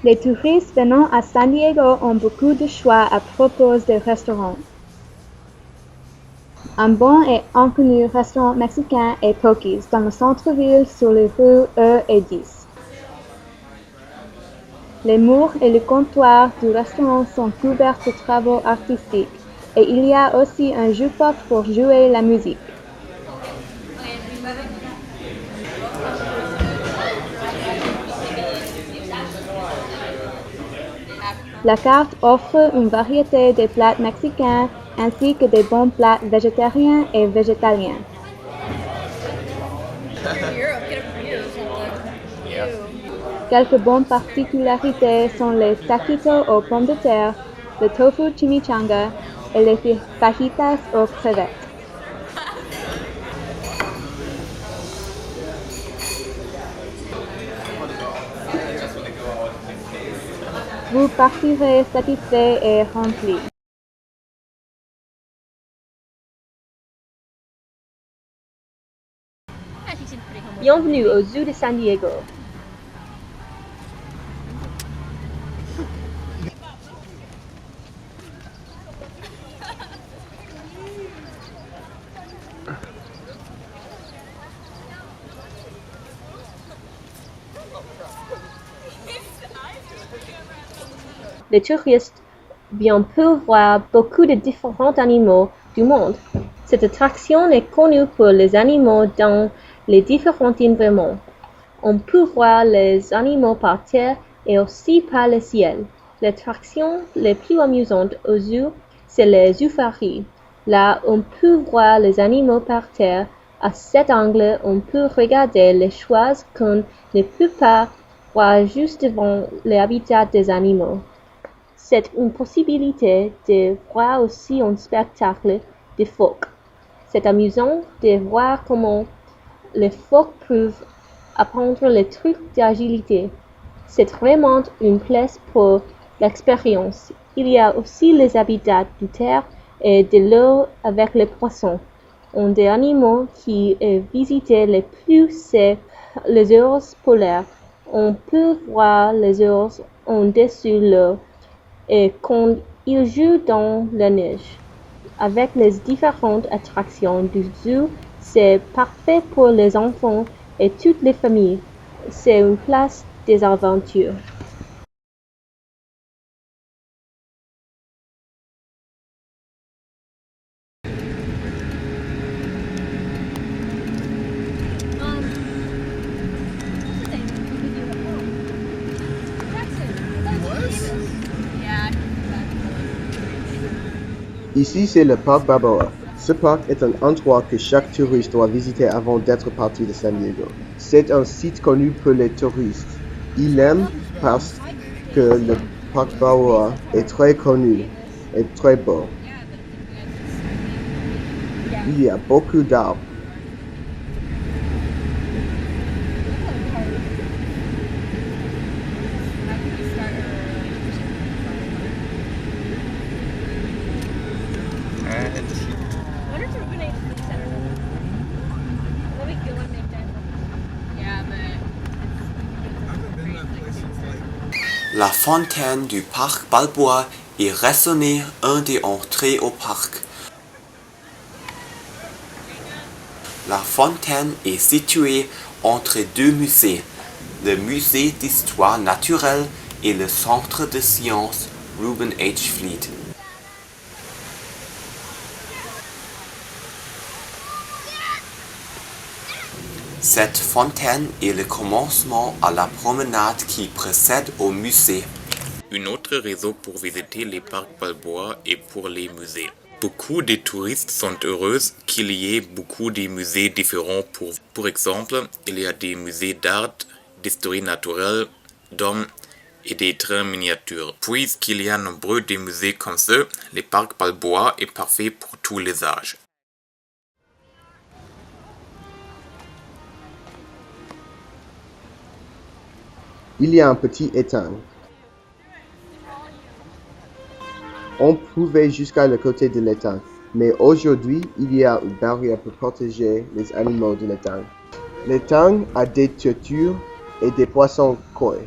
Les touristes venant à San Diego ont beaucoup de choix à propos des restaurants. Un bon et inconnu restaurant mexicain est Pokey's dans le centre-ville sur les rues E et 10. Les murs et le comptoir du restaurant sont couverts de travaux artistiques et il y a aussi un jukebox pour jouer la musique. La carte offre une variété de plats mexicains ainsi que des bons plats végétariens et végétaliens. Quelques bonnes particularités sont les taquitos aux pommes de terre, le tofu chimichanga et les fajitas aux crevettes. Vous partirez satisfait et rempli. Bienvenue au Zoo de San Diego. Les touristes viennent pour voir beaucoup de différents animaux du monde. Cette attraction est connue pour les animaux dans les différents environnements. On peut voir les animaux par terre et aussi par le ciel. L'attraction la plus amusante au zoo, c'est le Zoofari. Là, on peut voir les animaux par terre. À cet angle, on peut regarder les choses qu'on ne peut pas voir juste devant l'habitat des animaux. C'est une possibilité de voir aussi un spectacle de phoques. C'est amusant de voir comment les phoques peuvent apprendre les trucs d'agilité. C'est vraiment une place pour l'expérience. Il y a aussi les habitats de terre et de l'eau avec les poissons. Un des animaux qui est visité le plus, c'est les ours polaires. On peut voir les ours en dessous l'eau et quand ils jouent dans la neige. Avec les différentes attractions du zoo, c'est parfait pour les enfants et toutes les familles. C'est une place des aventures. Ici, c'est le parc Balboa. Ce parc est un endroit que chaque touriste doit visiter avant d'être parti de San Diego. C'est un site connu pour les touristes. Ils l'aiment parce que le parc Balboa est très connu et très beau. Il y a beaucoup d'arbres. La fontaine du parc Balboa est raisonnée un des entrées au parc. La fontaine est située entre deux musées, le musée d'histoire naturelle et le centre de sciences Reuben H. Fleet. Cette fontaine est le commencement à la promenade qui précède au musée. Une autre raison pour visiter les parcs Balboa est pour les musées. Beaucoup de touristes sont heureux qu'il y ait beaucoup de musées différents. Pour exemple, il y a des musées d'art, d'histoire naturelle, d'hommes et des trains miniatures. Puisqu'il y a nombreux de musées comme ça, le parc Balboa est parfait pour tous les âges. Il y a un petit étang. On pouvait jusqu'à le côté de l'étang, mais aujourd'hui, il y a une barrière pour protéger les animaux de l'étang. L'étang a des tortues et des poissons koi.